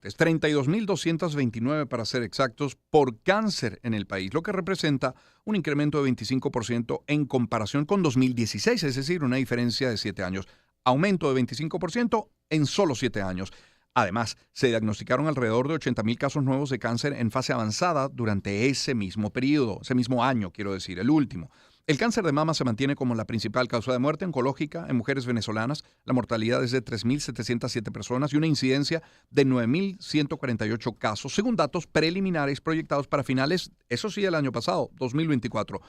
Es 32.229 para ser exactos por cáncer en el país, lo que representa un incremento de 25% en comparación con 2016, es decir, una diferencia de 7 años. Aumento de 25% en solo 7 años. Además, se diagnosticaron alrededor de 80.000 casos nuevos de cáncer en fase avanzada durante ese mismo periodo, ese mismo año, quiero decir, el último. El cáncer de mama se mantiene como la principal causa de muerte oncológica en mujeres venezolanas. La mortalidad es de 3.707 personas y una incidencia de 9.148 casos, según datos preliminares proyectados para finales, eso sí, el año pasado, 2024.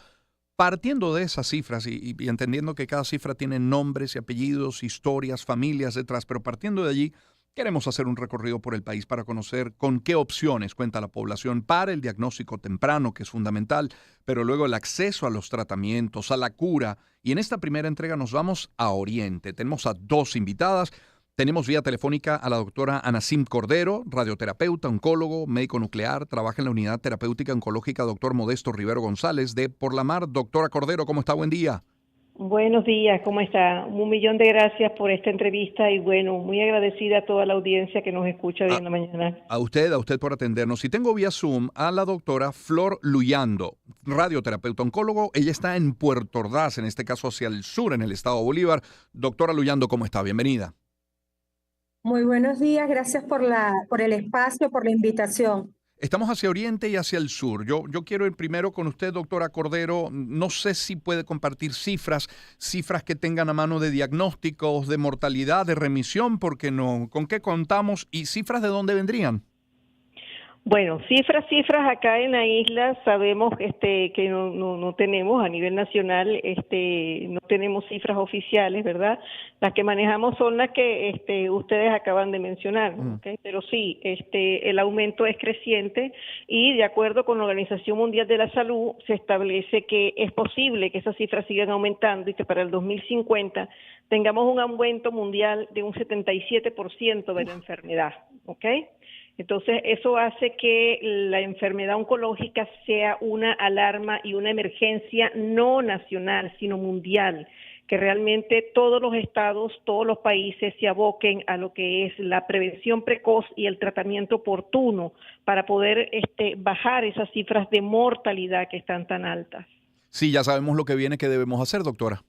Partiendo de esas cifras y entendiendo que cada cifra tiene nombres y apellidos, historias, familias detrás, pero partiendo de allí, queremos hacer un recorrido por el país para conocer con qué opciones cuenta la población para el diagnóstico temprano, que es fundamental, pero luego el acceso a los tratamientos, a la cura. Y en esta primera entrega nos vamos a Oriente. Tenemos a dos invitadas. Tenemos vía telefónica a la doctora Anasim Cordero, radioterapeuta, oncólogo, médico nuclear, trabaja en la unidad terapéutica oncológica doctor Modesto Rivero González de Por la Mar. Doctora Cordero, ¿cómo está? Buen día. Buenos días, ¿cómo está? 1.000.000 de gracias por esta entrevista y bueno, muy agradecida a toda la audiencia que nos escucha hoy A, en la mañana. a usted por atendernos. Y tengo vía Zoom a la doctora Flor Luyando, radioterapeuta oncólogo. Ella está en Puerto Ordaz, en este caso hacia el sur, en el estado de Bolívar. Doctora Luyando, ¿cómo está? Bienvenida. Muy buenos días, gracias por el espacio, por la invitación. Estamos hacia Oriente y hacia el sur. Yo quiero ir primero con usted, doctora Cordero. No sé si puede compartir cifras que tengan a mano de diagnósticos, de mortalidad, de remisión, porque no, ¿con qué contamos? Y cifras de dónde vendrían. Bueno, cifras acá en la isla sabemos que no tenemos a nivel nacional, no tenemos cifras oficiales, ¿verdad? Las que manejamos son las que ustedes acaban de mencionar, ¿okay? Pero sí, el aumento es creciente y de acuerdo con la Organización Mundial de la Salud se establece que es posible que esas cifras sigan aumentando y que para el 2050 tengamos un aumento mundial de un 77% de la enfermedad, ¿ok? Entonces, eso hace que la enfermedad oncológica sea una alarma y una emergencia no nacional, sino mundial, que realmente todos los estados, todos los países se aboquen a lo que es la prevención precoz y el tratamiento oportuno para poder bajar esas cifras de mortalidad que están tan altas. Sí, ya sabemos lo que viene, ¿qué debemos hacer, doctora?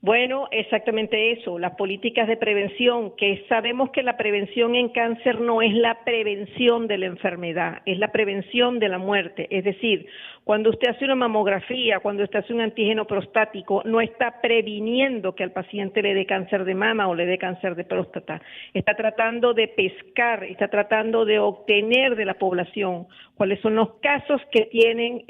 Bueno, exactamente eso, las políticas de prevención, que sabemos que la prevención en cáncer no es la prevención de la enfermedad, es la prevención de la muerte. Es decir, cuando usted hace una mamografía, cuando usted hace un antígeno prostático, no está previniendo que al paciente le dé cáncer de mama o le dé cáncer de próstata. Está tratando de pescar, está tratando de obtener de la población cuáles son los casos que tienen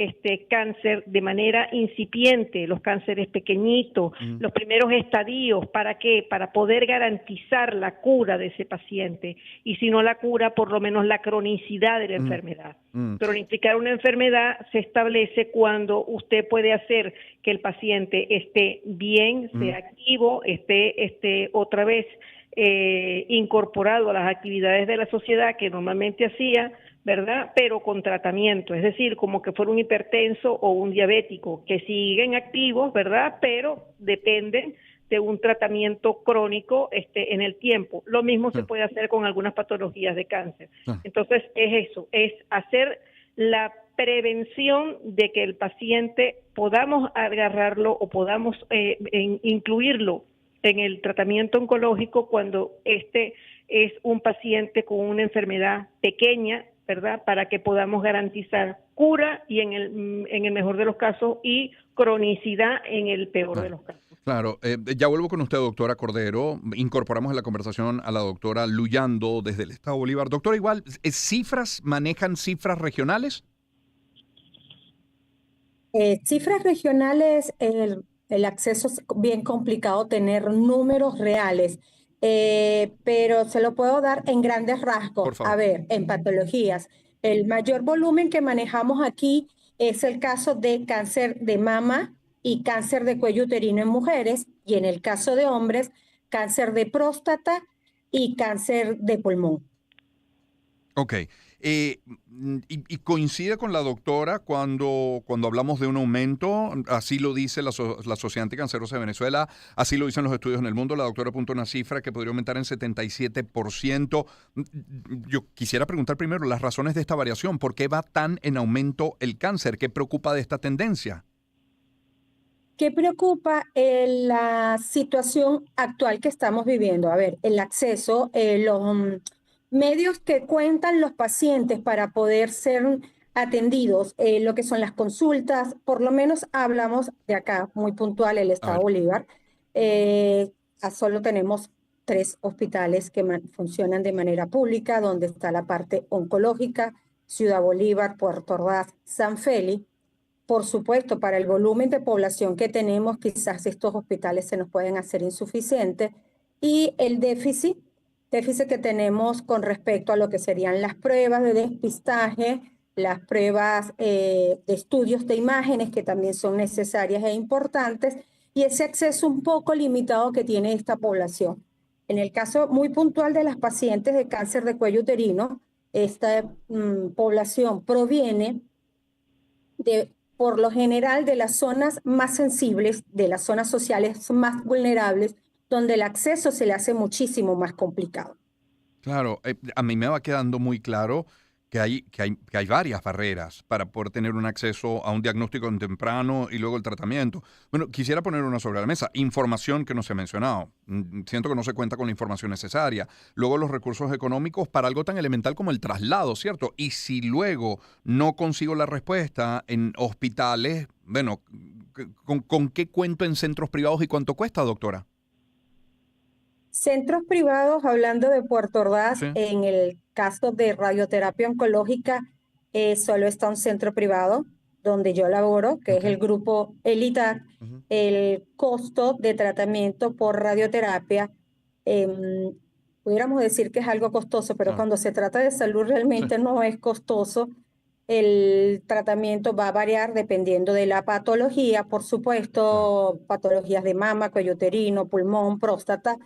cáncer de manera incipiente, los cánceres pequeñitos, los primeros estadios. ¿Para qué? Para poder garantizar la cura de ese paciente y si no la cura, por lo menos la cronicidad de la enfermedad. Cronificar una enfermedad se establece cuando usted puede hacer que el paciente esté bien, sea activo, esté otra vez incorporado a las actividades de la sociedad que normalmente hacía, ¿verdad? Pero con tratamiento, es decir, como que fuera un hipertenso o un diabético, que siguen activos, ¿verdad? Pero dependen de un tratamiento crónico en el tiempo. Lo mismo se puede hacer con algunas patologías de cáncer. Entonces, es eso, es hacer la prevención de que el paciente podamos agarrarlo o podamos incluirlo en el tratamiento oncológico cuando es un paciente con una enfermedad pequeña, ¿verdad? Para que podamos garantizar cura y en el mejor de los casos y cronicidad en el peor de los casos. Claro, ya vuelvo con usted, doctora Cordero. Incorporamos en la conversación a la doctora Luyando desde el estado de Bolívar. Doctora, igual, ¿manejan cifras regionales? Cifras regionales, el acceso es bien complicado tener números reales, pero se lo puedo dar en grandes rasgos. Por favor. A ver, en patologías, el mayor volumen que manejamos aquí es el caso de cáncer de mama y cáncer de cuello uterino en mujeres, y en el caso de hombres, cáncer de próstata y cáncer de pulmón. Ok. Y coincide con la doctora cuando hablamos de un aumento, así lo dice la Sociedad Anticancerosa de Venezuela, así lo dicen los estudios en el mundo, la doctora apunta una cifra que podría aumentar en 77%. Yo quisiera preguntar primero las razones de esta variación, ¿por qué va tan en aumento el cáncer? ¿Qué preocupa de esta tendencia? ¿Qué preocupa la situación actual que estamos viviendo? A ver, el acceso, los medios que cuentan los pacientes para poder ser atendidos, lo que son las consultas, por lo menos hablamos de acá, muy puntual, el A Estado ver, Bolívar. Solo tenemos 3 hospitales que funcionan de manera pública, donde está la parte oncológica, Ciudad Bolívar, Puerto Ordaz, San Félix. Por supuesto, para el volumen de población que tenemos, quizás estos hospitales se nos pueden hacer insuficientes y el déficit que tenemos con respecto a lo que serían las pruebas de despistaje, las pruebas de estudios de imágenes que también son necesarias e importantes y ese acceso un poco limitado que tiene esta población. En el caso muy puntual de las pacientes de cáncer de cuello uterino, esta población proviene por lo general, de las zonas más sensibles, de las zonas sociales más vulnerables, donde el acceso se le hace muchísimo más complicado. claro, a mí me va quedando muy claro que hay varias barreras para poder tener un acceso a un diagnóstico en temprano y luego el tratamiento. Bueno, quisiera poner una sobre la mesa. Información que no se ha mencionado. Siento que no se cuenta con la información necesaria. Luego los recursos económicos para algo tan elemental como el traslado, ¿cierto? Y si luego no consigo la respuesta en hospitales, bueno, ¿con qué cuento en centros privados y cuánto cuesta, doctora? Centros privados, hablando de Puerto Ordaz, Sí. en el caso de radioterapia oncológica, solo está un centro privado donde yo laboro, que es Ok. el grupo ELITAC. Ujú. El costo de tratamiento por radioterapia, em, pudiéramos decir que es algo costoso, pero Claro. cuando se trata de salud Sí. realmente no es costoso. El tratamiento va a variar dependiendo de la patología, por Claro. supuesto, patologías de mama, cuello uterino, pulmón, próstata.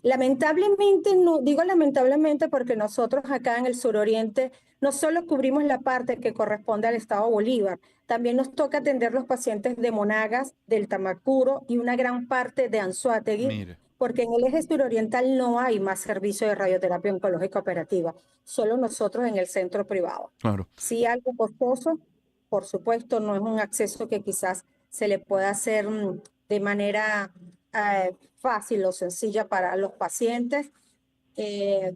Lamentablemente, no digo lamentablemente porque nosotros acá en el suroriente no solo cubrimos la parte que corresponde al estado Bolívar, también nos toca atender los pacientes de Monagas, del Tamacuro y una gran parte de Anzoátegui, Mire. porque en el eje suroriental no hay más servicio de radioterapia oncológica operativa, solo nosotros en el centro privado. Claro. Sí, algo costoso, por supuesto, no es un acceso que quizás se le pueda hacer de manera fácil o sencilla para los pacientes. Eh,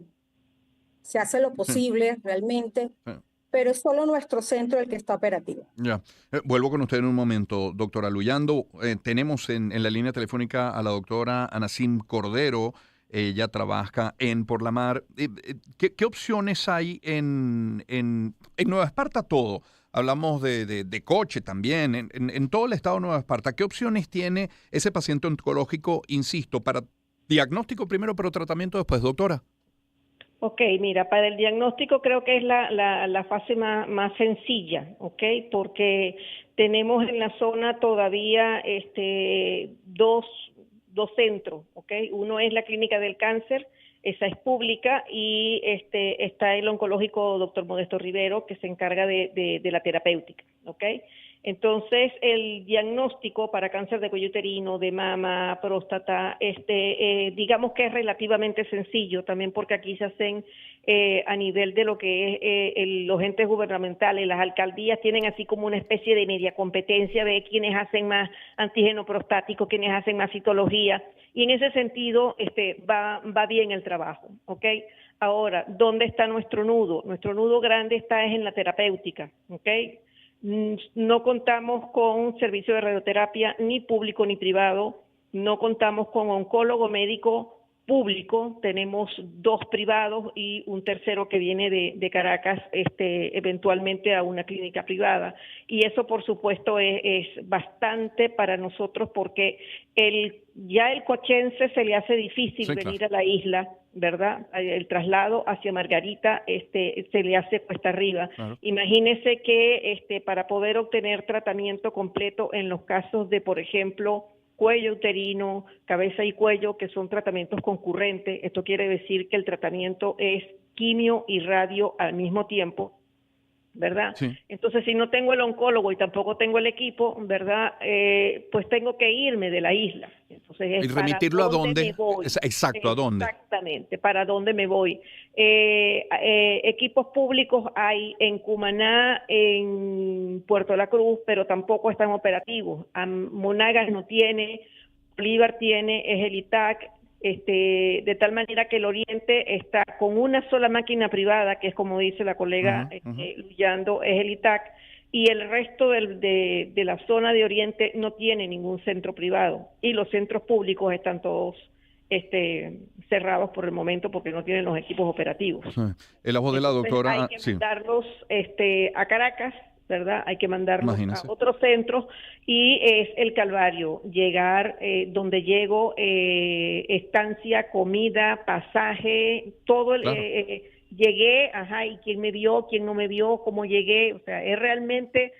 Se hace lo Sí. posible realmente, Sí. pero es solo nuestro centro el que está operativo. Ya. Vuelvo con usted en un momento, doctora Luyando. Tenemos en la línea telefónica a la doctora Anasim Cordero. Ella trabaja en Por la Mar. ¿Qué opciones hay en Nueva Esparta? Todo. Hablamos de coche también, en todo el estado de Nueva Esparta. ¿Qué opciones tiene ese paciente oncológico, insisto, para diagnóstico primero, pero tratamiento después, doctora? Ok, mira, para el diagnóstico creo que es la fase más sencilla, ok, porque tenemos en la zona todavía dos centros, ok, uno es la Clínica del Cáncer, esa es pública, y está el oncológico doctor Modesto Rivero, que se encarga de la terapéutica, ok. Entonces, el diagnóstico para cáncer de cuello uterino, de mama, próstata, digamos que es relativamente sencillo, también porque aquí se hacen a nivel de lo que es los entes gubernamentales, las alcaldías tienen así como una especie de media competencia de quienes hacen más antígeno prostático, quienes hacen más citología, y en ese sentido va bien el trabajo, ¿ok? Ahora, ¿dónde está nuestro nudo? Nuestro nudo grande está en la terapéutica, ¿ok? No contamos con servicio de radioterapia ni público ni privado, no contamos con oncólogo médico público, tenemos 2 privados y un tercero que viene de Caracas, eventualmente a una clínica privada. Y eso, por supuesto, es bastante para nosotros porque ya el cochense se le hace difícil Sí, claro. venir a la isla, ¿verdad? El traslado hacia Margarita se le hace cuesta arriba. Claro. Imagínese que para poder obtener tratamiento completo en los casos de, por ejemplo, cuello uterino, cabeza y cuello, que son tratamientos concurrentes. Esto quiere decir que el tratamiento es quimio y radio al mismo tiempo, ¿verdad? Sí. Entonces, si no tengo el oncólogo y tampoco tengo el equipo, ¿verdad? Pues tengo que irme de la isla. Entonces, ¿Y es para remitirlo a dónde dónde? me voy. Exacto, ¿a dónde? Exactamente, para dónde me voy. Equipos públicos hay en Cumaná, en Puerto La Cruz, pero tampoco están operativos. Monagas no tiene, Bolívar tiene, es el ITAC, de tal manera que el Oriente está con una sola máquina privada, que es como dice la colega Luyando, es el ITAC, y el resto de la zona de Oriente no tiene ningún centro privado, y los centros públicos están todos cerrados por el momento porque no tienen los equipos operativos. Sí. La voz de la Entonces, doctora. hay que Sí, mandarlos a Caracas, ¿verdad? Hay que mandarlos imagínese. a otros centros y es el calvario, llegar donde llego, estancia, comida, pasaje, todo Claro. llegué, y quién me vio, quién no me vio, cómo llegué, o sea, es realmente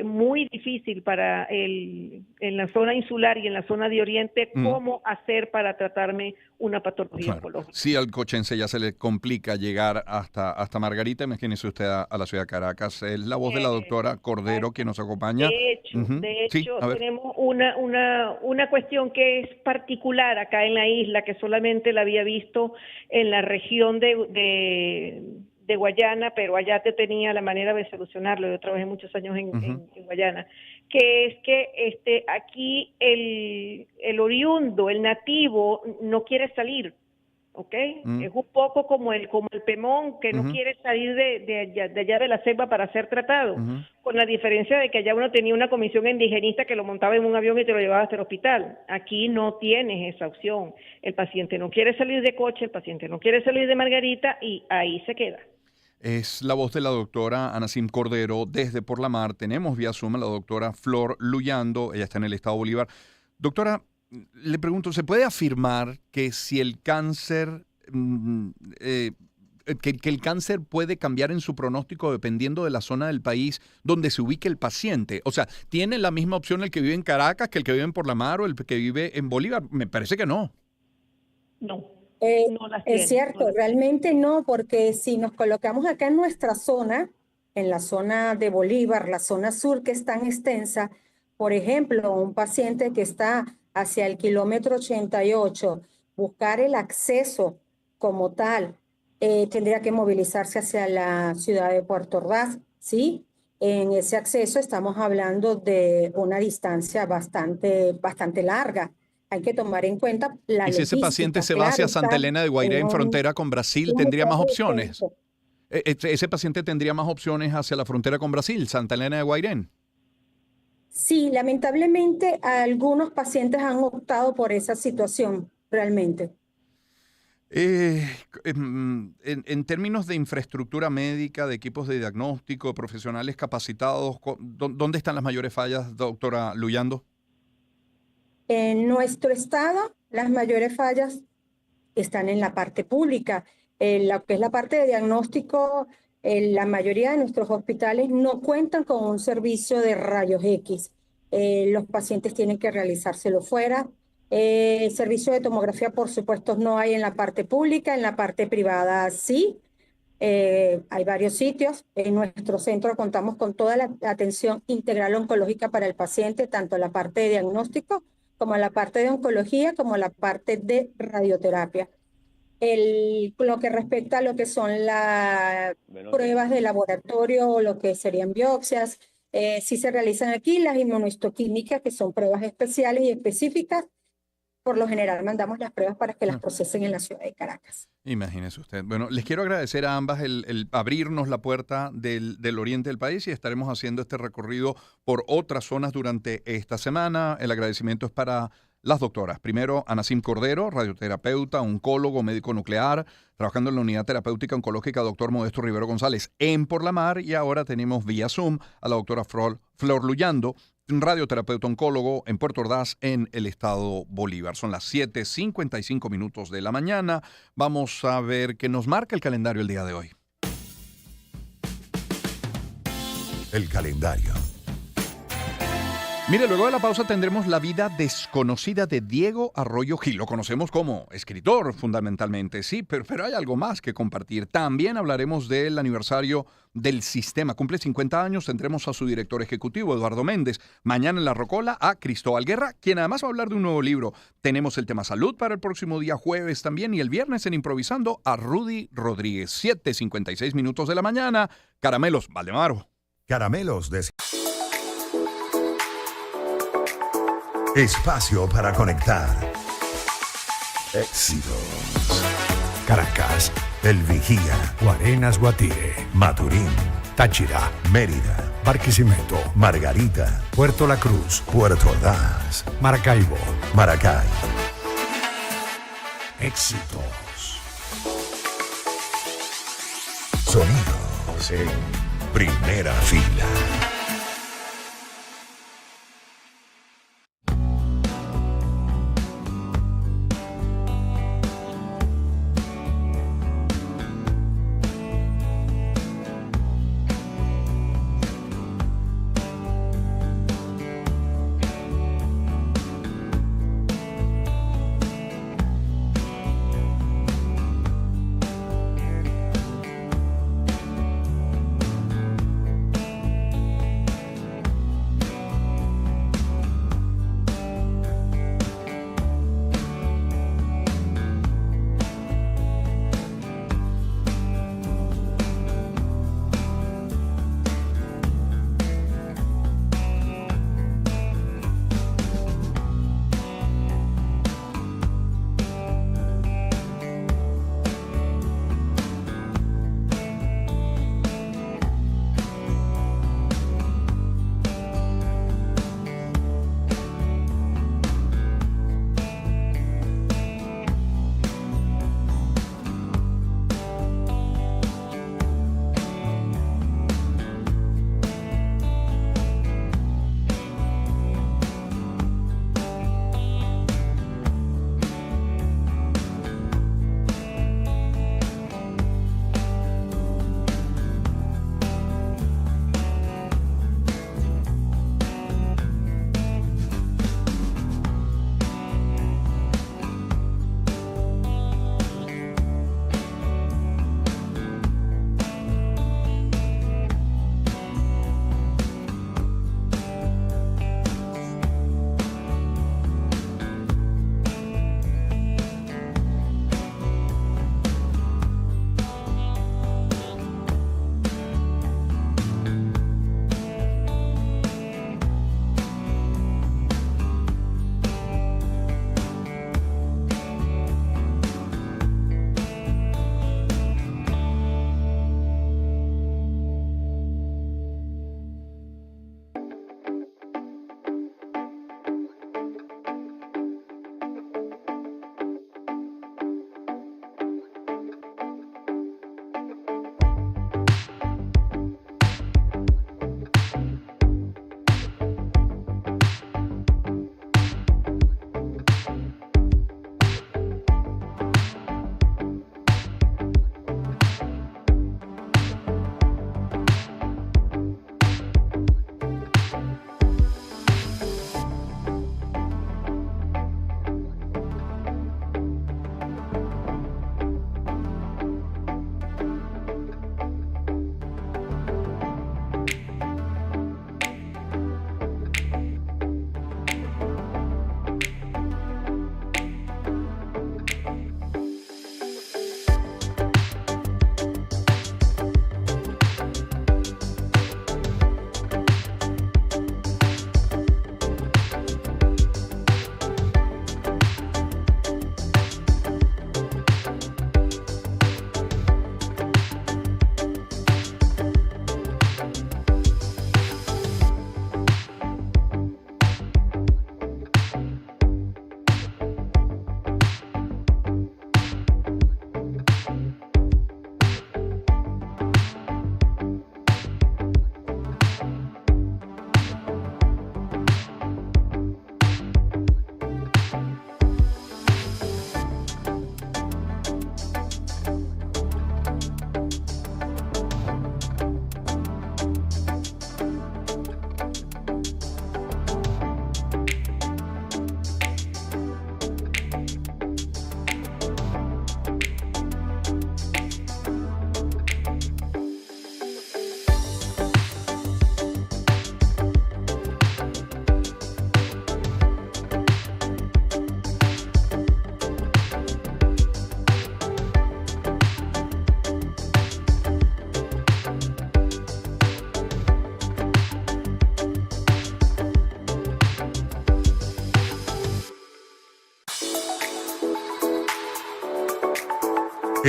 muy difícil para en la zona insular y en la zona de Oriente, cómo hacer para tratarme una patología oncológica. Si al cochense ya se le complica llegar hasta Margarita, imagínese usted a la ciudad de Caracas. Es la voz de la doctora Cordero quien nos acompaña. De Sí, hecho, a ver. tenemos una cuestión que es particular acá en la isla, que solamente la había visto en la región de Guayana, pero allá tenía la manera de solucionarlo. Yo trabajé muchos años en Guayana, que es que aquí el oriundo, el nativo, no quiere salir, ¿ok? Es un poco como el pemón, que no quiere salir de allá de la selva para ser tratado, con la diferencia de que allá uno tenía una comisión indigenista que lo montaba en un avión y te lo llevaba hasta el hospital. Aquí no tienes esa opción. El paciente no quiere salir de Coche, el paciente no quiere salir de Margarita y ahí se queda. Es la voz de la doctora Anasim Cordero desde Por la Mar. Tenemos vía Zoom a la doctora Flor Luyando, ella está en el estado Bolívar. Doctora, le pregunto, ¿se puede afirmar que si el cáncer, que el cáncer puede cambiar en su pronóstico dependiendo de la zona del país donde se ubique el paciente? O sea, ¿tiene la misma opción el que vive en Caracas que el que vive en Por la Mar o el que vive en Bolívar? Me parece que no. No. No las Es cierto, realmente no, porque si nos colocamos acá en nuestra zona, en la zona de Bolívar, la zona sur que es tan extensa, por ejemplo, un paciente que está hacia el kilómetro 88, buscar el acceso como tal, tendría que movilizarse hacia la ciudad de Puerto Ordaz, ¿sí? En ese acceso estamos hablando de una distancia bastante larga. Hay que tomar en cuenta la Y si ese paciente logística. se va hacia Claro, Santa está Elena de Guairén, en frontera con Brasil, un ¿tendría más mensaje opciones? extenso. Ese paciente tendría más opciones hacia la frontera con Brasil, Santa Elena de Guairén. Sí, lamentablemente algunos pacientes han optado por esa situación, realmente. En términos de infraestructura médica, de equipos de diagnóstico, de profesionales capacitados, ¿dónde están las mayores fallas, doctora Luyando? En nuestro estado, las mayores fallas están en la parte pública. Lo que es la parte de diagnóstico, la mayoría de nuestros hospitales no cuentan con un servicio de rayos X. Los pacientes tienen que realizárselo fuera. El servicio de tomografía, por supuesto, no hay en la parte pública, en la parte privada sí. Hay varios sitios. En nuestro centro contamos con toda la atención integral oncológica para el paciente, tanto la parte de diagnóstico como la parte de oncología, como la parte de radioterapia. Lo que respecta a lo que son las pruebas de laboratorio o lo que serían biopsias, sí se realizan aquí las inmunohistoquímicas, que son pruebas especiales y específicas. Por lo general mandamos las pruebas para que las procesen en la ciudad de Caracas. Imagínese usted. Bueno, les quiero agradecer a ambas el abrirnos la puerta del oriente del país y estaremos haciendo este recorrido por otras zonas durante esta semana. El agradecimiento es para las doctoras. Primero, Anasim Cordero, radioterapeuta, oncólogo, médico nuclear, trabajando en la unidad terapéutica oncológica doctor Modesto Rivero González en Por la Mar, y ahora tenemos vía Zoom a la doctora Flor Luyando, radioterapeuta oncólogo en Puerto Ordaz, en el estado Bolívar. Son las 7:55 de la mañana. Vamos a ver qué nos marca el calendario el día de hoy. El calendario. Mire, luego de la pausa tendremos la vida desconocida de Diego Arroyo Gil. Lo conocemos como escritor, fundamentalmente, sí, pero hay algo más que compartir. También hablaremos del aniversario del sistema. Cumple 50 años, tendremos a su director ejecutivo, Eduardo Méndez. Mañana en La Rocola a Cristóbal Guerra, quien además va a hablar de un nuevo libro. Tenemos el tema salud para el próximo día jueves también, y el viernes en Improvisando a Rudy Rodríguez. 7:56 minutos de la mañana. Caramelos, Valdemaro. Caramelos de... Espacio para conectar. Éxitos. Caracas, El Vigía, Guarenas, Guatire, Maturín, Táchira, Mérida, Barquisimeto, Margarita, Puerto La Cruz, Puerto Ordaz, Maracaibo. Maracay. Éxitos. Sonidos en primera fila.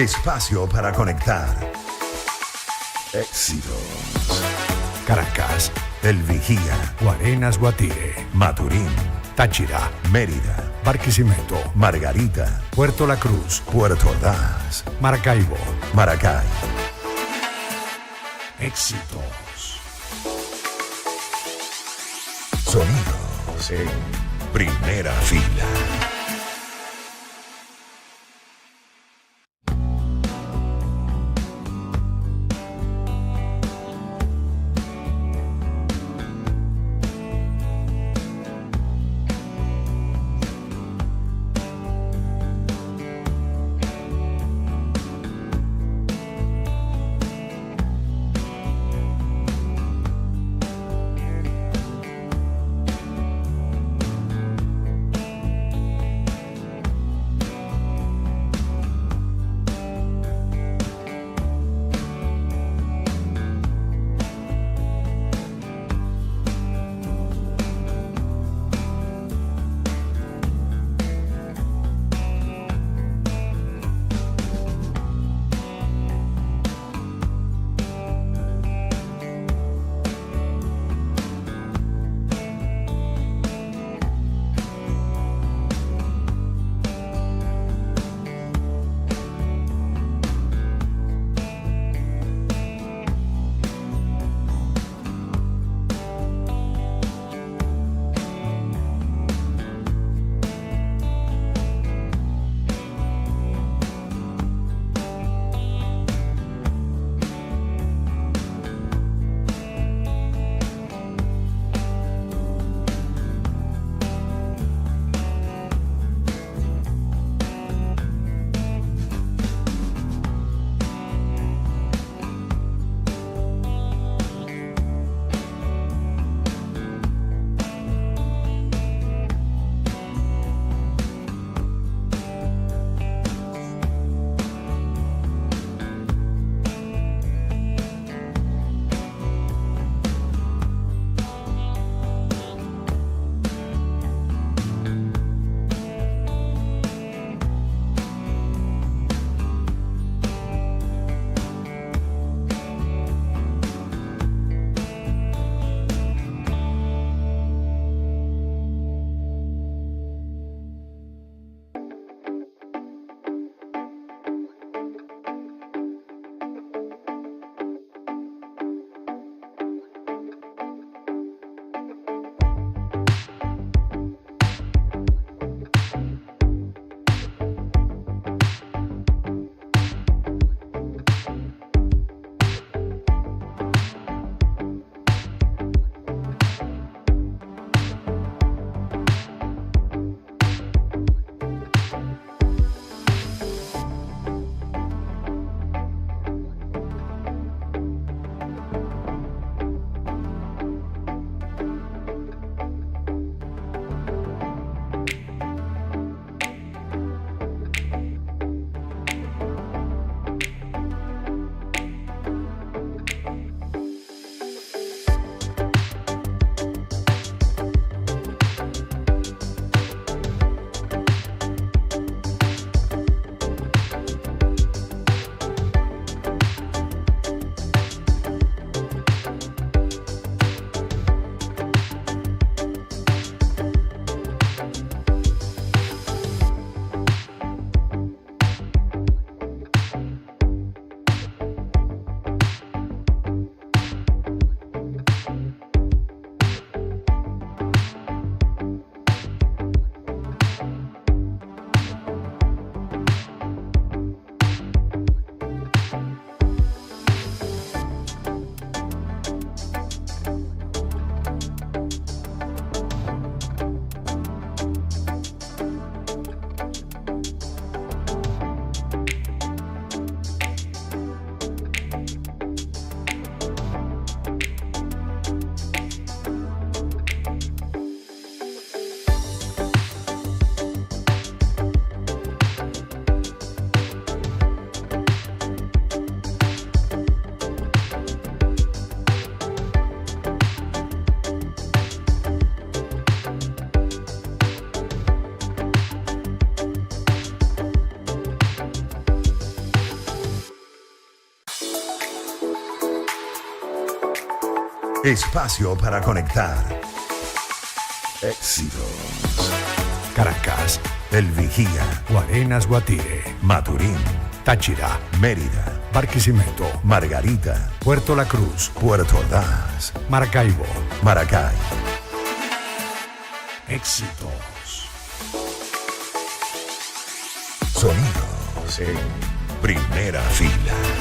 Espacio para conectar. Éxitos. Caracas, El Vigía, Guarenas, Guatire, Maturín, Táchira, Mérida, Barquisimeto, Margarita, Puerto La Cruz, Puerto Ordaz, Maracaibo. Maracay. Éxitos. Sonidos en primera fila. Espacio para conectar. Éxitos. Caracas, El Vigía, Guarenas, Guatire, Maturín, Táchira, Mérida, Barquisimeto, Margarita, Puerto La Cruz, Puerto Ordaz, Maracaibo. Maracay. Éxitos. Sonidos en primera fila.